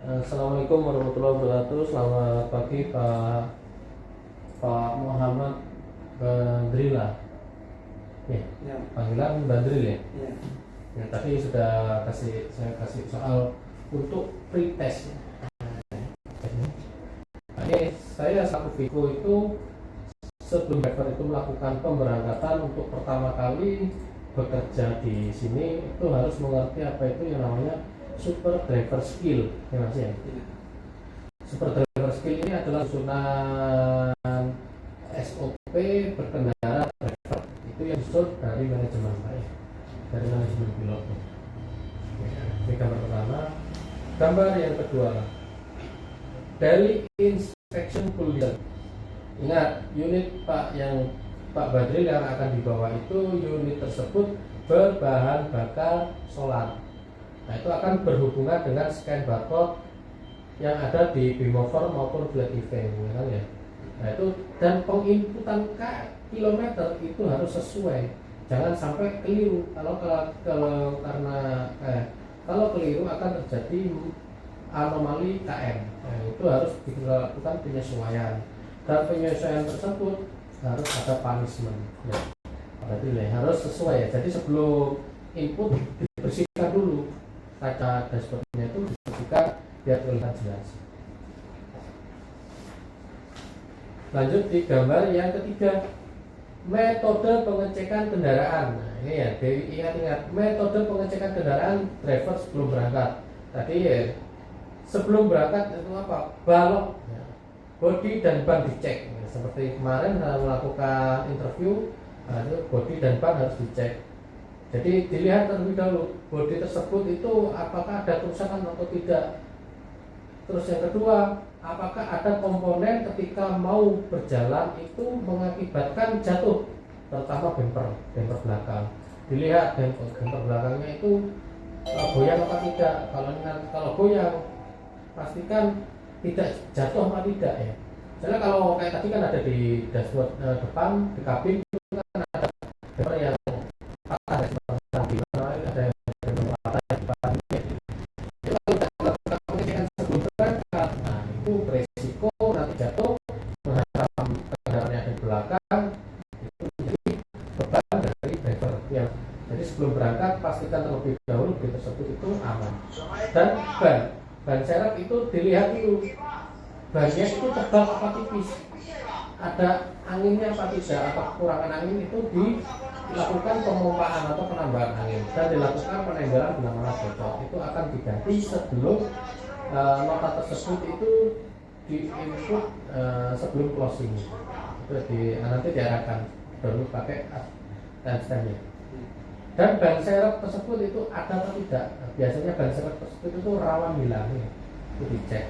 Assalamualaikum warahmatullahi wabarakatuh. Selamat pagi Pak Muhammad Badrila. Ya, Ya. panggilan Badril ya. Ya. Ya, tadi sudah saya kasih soal untuk pretest ya. Ini saya selaku Viko itu sebelum driver itu melakukan pemberangkatan untuk pertama kali bekerja di sini itu harus mengerti apa itu yang namanya super driver skill, ya Mas ya. Super driver skill ini adalah susunan SOP berkendara driver itu yang disusun dari manajemen saya, dari manajemen pilot. Ini gambar pertama. Gambar yang kedua, daily inspection condition. Ingat, unit Pak Badril yang akan dibawa itu unit tersebut berbahan bakar solar. Nah, itu akan berhubungan dengan scan barcode yang ada di Bimofor maupun flat event, ya. Nah, itu dan penginputan kilometer itu harus sesuai, jangan sampai keliru. Kalau keliru akan terjadi anomali KM. Nah, itu harus dilakukan penyesuaian, dan penyesuaian tersebut harus ada punishment. Ya. Berarti harus sesuai ya. Jadi sebelum input dibersihkan dulu kaca dashboardnya itu dibersihkan biar terlihat jelas. Lanjut di gambar yang ketiga, metode pengecekan kendaraan. Nah, ini ya, ingat metode pengecekan kendaraan driver sebelum berangkat. Tadi ya, sebelum berangkat itu apa? Balok, ya, bodi dan ban dicek. Ya, seperti kemarin saya melakukan interview, nah, itu bodi dan ban harus dicek. Jadi dilihat terlebih dahulu bodi tersebut itu apakah ada kerusakan atau tidak. Terus yang kedua, apakah ada komponen ketika mau berjalan itu mengakibatkan jatuh, terutama bumper belakang. Dilihat bumper belakangnya itu goyang apa tidak. Kalau goyang, pastikan tidak jatuh apa tidak ya. Misalnya kalau kayak tadi kan ada di dashboard depan di kabin itu kan ada bumper yang patah di mana ada yang patah di depan. Itu kalau tidak melakukan pengecekan sebelum berangkat, nah itu beresiko nanti jatuh menghantam kendaraan yang ada di belakang, itu menjadi beban dari driver yang. Jadi sebelum berangkat pastikan terlebih dahulu bodi tersebut itu aman. Dan ban serep itu dilihat dulu, bannya itu tebal apa tipis, ada anginnya apa tidak, atau kekurangan angin itu dilakukan pemompaan atau penambahan angin, dan dilakukan penembelan bila mana bocor. Itu akan diganti sebelum nota tersebut itu diinput sebelum closing. Itu nanti diarahkan baru pakai timestampnya. Dan ban serep tersebut itu ada atau tidak. Biasanya ban serep tersebut itu rawan hilang, ya. Itu dicek.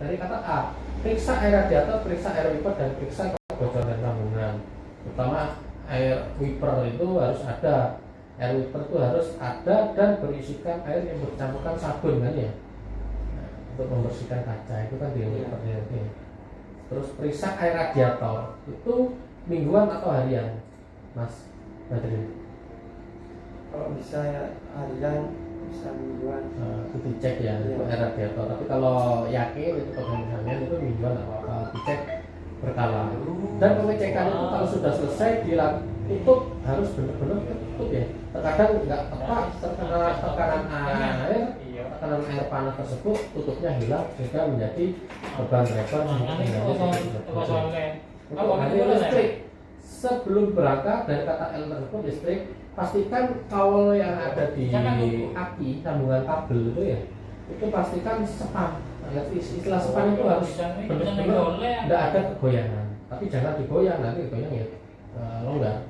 Dari kata A, periksa air radiator, periksa air wiper, dan periksa kebocoran tambungan. Terutama air wiper itu harus ada. Air wiper itu harus ada dan berisikan air yang bercampurkan sabun kan ya. Nah, untuk membersihkan kaca itu kan di wipernya. Terus periksa air radiator itu mingguan atau harian, Mas Badril? Kalau bisa ya harian, bisa mingguan. Itu dicek ya, itu air radiator. Tapi kalau yakin itu penggunaan itu mingguan apa dicek berkala. Dan pengecekan itu kalau sudah selesai ditutup, harus benar-benar tutup ya. Terkadang nggak tepat, terkena tekanan air panas tersebut, tutupnya hilang sehingga menjadi beban driver untuk hadir listrik. Sebelum berangkat dari kata L tersebut listrik, pastikan kawal yang ada di aki sambungan kabel itu ya, itu pastikan sepan. Istilah sepan itu harus benar-benar tidak ada kegoyangan, tapi jangan digoyang, nanti goyang ya longgar.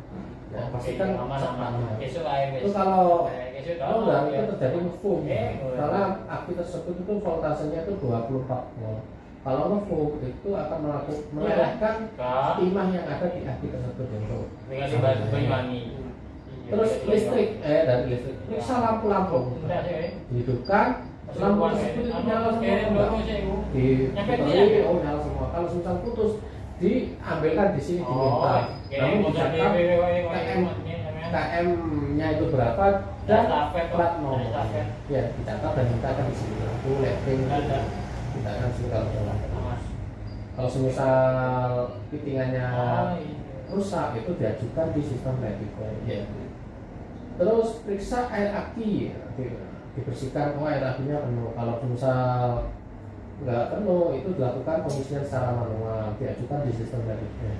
Ya, pastikan sepan. Itu kalau longgar itu terjadi ngefoam, karena aki tersebut itu voltasenya itu 24 volt. Kalau ngefoam itu akan melelehkan timah yang ada di aki tersebut untuk terus listrik dari listrik periksa lampu dihidupkan, lampu tersebut itu nyala semua, nyala semua. Kalau misal putus diambilkan di sini diminta, namun dicatat KM nya itu berapa, dan plat nomor. Ya, dicatat dan kita akan isi lampu, lighting, kita akan isi kalau ada lampu. Kalau semisal fittingannya rusak itu diajukan di sistem rectifier. Ya. Terus periksa air aki, dibersihkan. Oh, air akinya penuh. Kalau misal nggak penuh itu dilakukan pengisian secara manual, diajukan di sistem rectifier.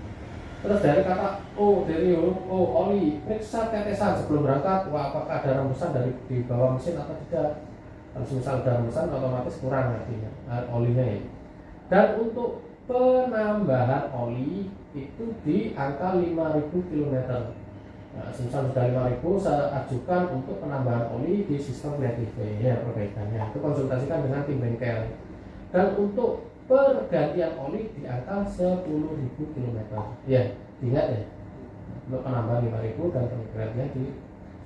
Terus dari kata dari huruf O, oli, periksa tetesan sebelum berangkat. Wah, apakah ada rembesan dari di bawah mesin atau tidak? Kalau misal ada rembesan otomatis kurang artinya olinya ya. Dan untuk penambahan oli itu di angka 5.000 km. Nah, misal sudah 5.000, saya ajukan untuk penambahan oli di sistem rectifier ya, perbaikannya. Itu konsultasikan dengan tim bengkel. Dan untuk pergantian oli di angka 10.000 km. Ya, ingat ya. Untuk penambahan 5.000 dan pergantian di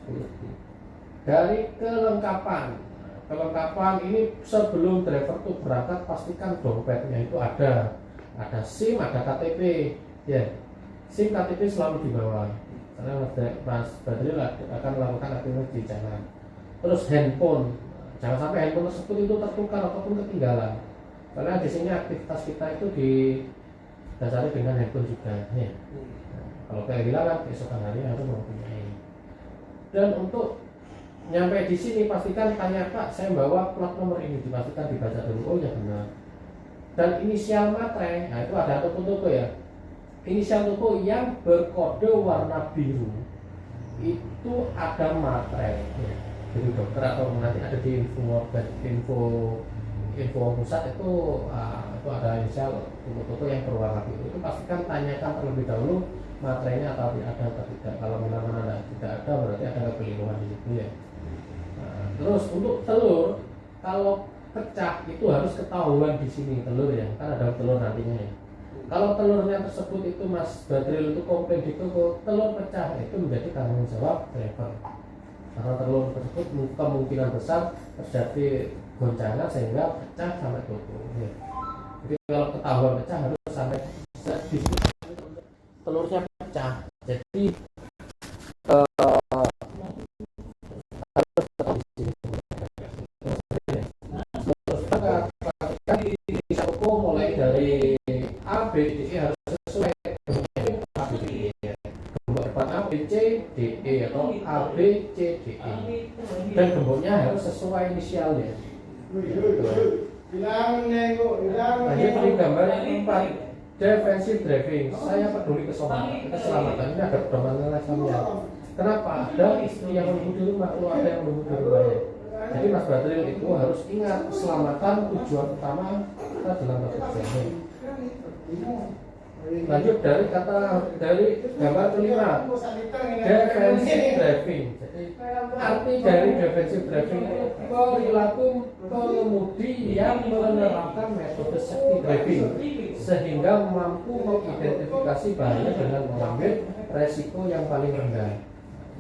10.000. Dari kelengkapan ini sebelum driver itu berangkat pastikan dompetnya itu ada SIM, ada KTP. Ya, SIM, KTP selalu dibawa. Karena Mas Badril akan melakukan aktivitas di jalan. Terus handphone, jangan sampai handphone tersebut itu tertukar ataupun ketinggalan. Karena di sini aktivitas kita itu didasari dengan handphone juga. Ya. Nah, kalau kehilangan keesokan hari harus mempunyai. Dan untuk nyampe di sini pastikan tanya Pak, saya bawa plat nomor ini, dipastikan dibaca dulu. Oh ya benar. Dan inisial materai, nah itu ada toko-toko ya. Inisial toko yang berkode warna biru itu ada materai. Ya. Jadi dokter atau nanti ada di info pusat itu ada inisial toko yang berwarna biru. Itu pastikan tanyakan terlebih dahulu materainya atau ada atau tidak. Kalau mana tidak ada berarti ada kekeliruan di situ ya. Nah, terus untuk telur, kalau pecah itu harus ketahuan di sini telur ya, kan ada telur nantinya ya. Kalau telurnya tersebut itu Mas Badril itu komplain di toko telur pecah, itu menjadi tanggung jawab driver. Karena telur tersebut kemungkinan besar terjadi goncangan sehingga pecah sampai toko. Ya. Jadi kalau ketahuan pecah harus sampai telurnya pecah. Jadi mulai dari A, B, D, E harus sesuai A, B, D, E. Gembok depan A, B, C, D, E atau A, B, C, D, E. Dan gemboknya harus sesuai inisialnya. Lanjut di gambar yang keempat, defensive driving. Saya peduli keselamatan. Ini ada pedoman levelnya. Kenapa? Ada istri yang menunggu di rumah, ada yang menunggu di rumahnya. Jadi Mas Badril itu harus ingat keselamatan tujuan utama kita dalam bekerja. Lanjut dari gambar kelima, defensive driving. Jadi arti dari defensive driving itu perilaku pengemudi yang menerapkan metode safety driving sehingga mampu mengidentifikasi bahaya dengan mengambil resiko yang paling rendah.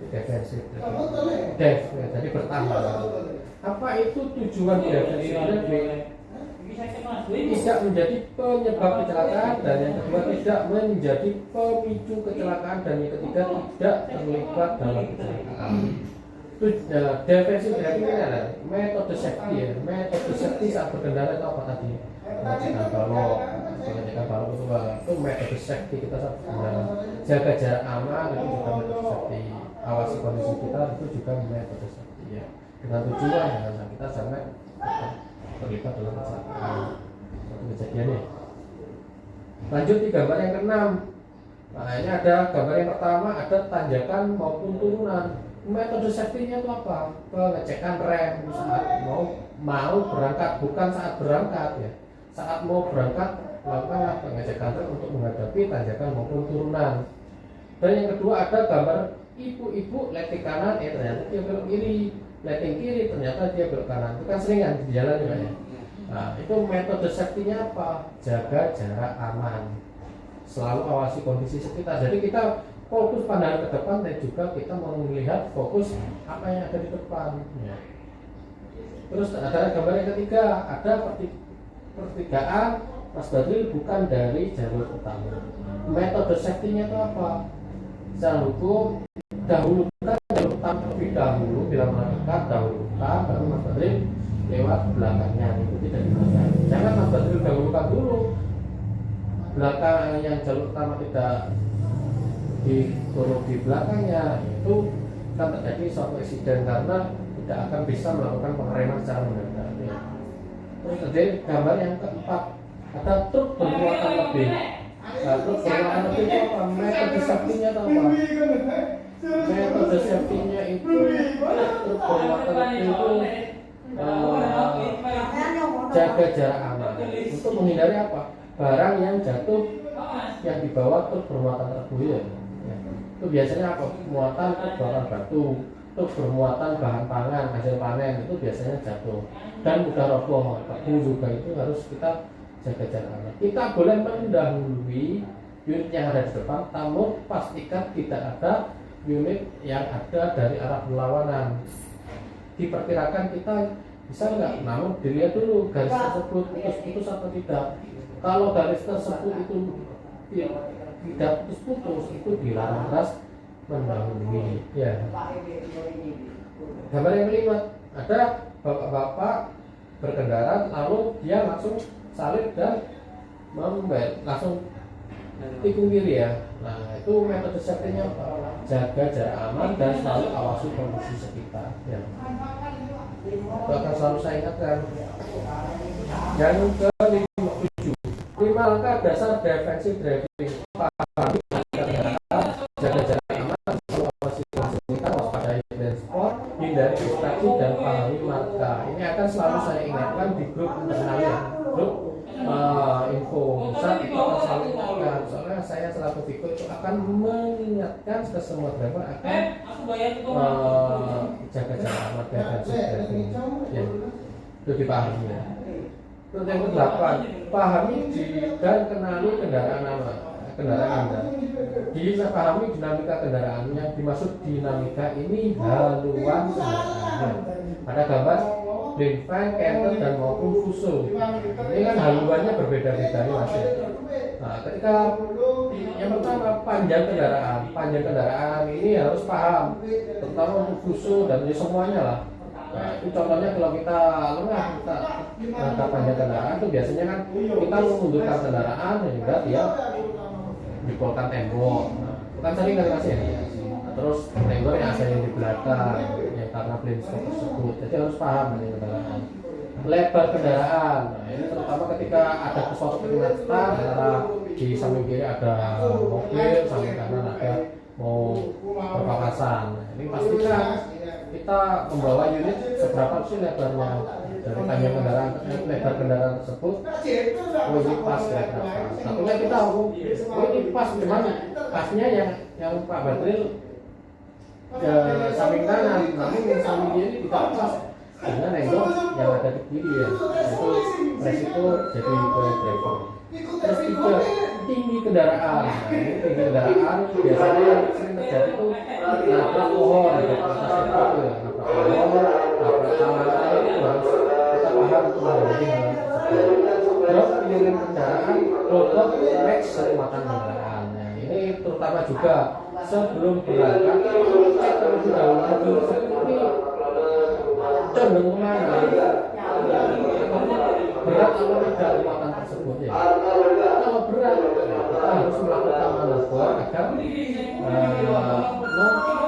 Defensive driving. Jadi bertahan. Apa itu tujuan defensive driving? Tidak menjadi penyebab kecelakaan, dan yang kedua tidak menjadi pemicu kecelakaan, dan yang ketiga tidak terlibat dalam kecelakaan. Defensive driving ini adalah metode safety ya. Metode safety saat berkendara itu apa tadi? Pengecekan balok itu metode safety kita saat berkendara. Jaga jarak aman itu juga metode safety. Awasi kondisi kita itu juga metode safety ya. Dengan tujuan jangan kita sampai terlibat dalam kecelakaan. Satu kejadiannya. Lanjut di gambar yang keenam. Nah, ini ada gambar yang pertama, ada tanjakan maupun turunan. Metode safety-nya itu apa? Pengecekan rem saat mau berangkat, bukan saat berangkat ya. Saat mau berangkat lakukanlah pengecekan rem untuk menghadapi tanjakan maupun turunan. Dan yang kedua ada gambar ibu-ibu lighting kanan, ternyata dia belok kiri. Lighting kiri ternyata dia belok kanan. Itu kan seringan di jalan juga ya. Nah, itu metode safety-nya apa? Jaga jarak aman. Selalu awasi kondisi sekitar. Jadi kita fokus pandangan ke depan dan juga kita mau melihat fokus apa yang ada di depan. Ya. Terus ada gambar yang ketiga, ada pertigaan Mas Badril bukan dari jalur utama. Metode safety-nya itu apa? Secara hukum dahulukan jalur utama terlebih dahulu bila mendekat dahulukan baru Mas Badril lewat belakangnya, itu tidak dibenarkan. Jangan Mas Badril dahulukan dulu belakang yang jalur utama tidak diturun di belakangnya, itu kan terjadi suatu insiden karena tidak akan bisa melakukan pengereman secara mendadak. Terus terjadi gambar yang keempat, ada truk bermuatan lebih. Nah, truk bermuatan lebih itu apa? Metode safety-nya atau apa? Metode safety-nya itu truk bermuatan lebih itu jaga jarak aman untuk menghindari apa? Barang yang jatuh yang dibawa truk bermuatan lebih ya. Itu biasanya apa? Muatan truk bermuatan batu, truk bermuatan bahan pangan, hasil panen itu biasanya jatuh dan mudah roboh. Tebu juga itu harus kita jaga jarak aman. Kita boleh mendahului unit yang ada di depan, namun pastikan tidak ada unit yang ada dari arah berlawanan. Diperkirakan kita bisa nggak? Namun dilihat dulu garis tersebut putus-putus atau tidak. Kalau garis tersebut itu tidak putus-putus, itu dilarang keras mendahului. Ya. Gambar yang kelima, ada bapak-bapak berkendara lalu dia langsung salib dan membel langsung tikung kiri ya. Nah, itu metode safety-nya jaga jarak aman dan selalu awasi kondisi sekitar ya. Itu akan selalu saya ingatkan. Yang ke-57, 5 langkah dasar defensive driving. Pahami kendaraan, jaga jarak aman, selalu awasi kondisi sekitar, waspadai blind spot, hindari distraksi dan pahami marka. Ini akan selalu saya ingatkan di grup internal ya, grup info pusat itu akan selalu ingatkan. Soalnya saya selaku Viko itu akan mengingatkan ke semua driver akan jaga jarak aman defensive driving. Ya, itu dipahami ya. Terus yang ke-8, pahami dan kenali kendaraan Anda. Pahami dinamika kendaraan. Yang dimaksud dinamika ini haluan kendaraannya. Ada gambar blind fan, canter dan maupun fuso. Ini kan haluannya berbeda-beda nih Mas ya. Nah, ketika yang pertama panjang kendaraan ini harus paham, terutama untuk fuso dan semuanya lah. Nah, itu contohnya kalau kita lengah kita panjang kendaraan itu biasanya kan kita memundurkan kendaraan dan juga dia dipolkan tembok. Nah, itu kan sering kali Mas ya. Nah, terus tembok yang ada yang di belakang yang karena blind spot tersebut. Jadi harus paham dengan kendaraan. Lebar kendaraan. Nah, ini terutama ketika ada suatu kemacetan antara di samping kiri ada mobil, samping kanan ada mau berpapasan. Nah, ini pastikan kita membawa unit seberapa sih lebarnya dari panjang kendaraan, lebar kendaraan tersebut. Oh ini pas berapa? Satunya kita oh ini pas, cuman pasnya yang Pak Badril samping kanan, namun yang samping kiri tidak pas dengan nengok yang ada di kiri ya. Itu resiko jadi driver. Terus juga tinggi kendaraan. Nah, ini tinggi kendaraan biasanya yang sering terjadi itu nabrak pohon di atas itu ya, nabrak pohon, nabrak tanah itu harus kita paham untuk menghindari hal tersebut. Terus pilihan kendaraan, robot max kecepatan kendaraan. Nah, ini terutama juga sebelum berangkat cek terlebih dahulu mobil ini condong kemana, berat atau tidak muatan tersebut ya. Kalau berat kita harus melakukan manuver agar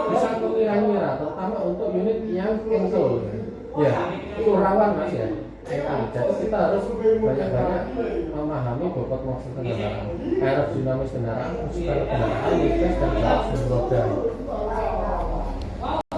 bisa mengira-ngira, terutama untuk unit yang engkol ya, itu rawan Mas ya. Jadi kita harus banyak-banyak memahami bobot motor kendaraan, aerodinamis kendaraan, fungsi kendaraan, lift dan jarak roda.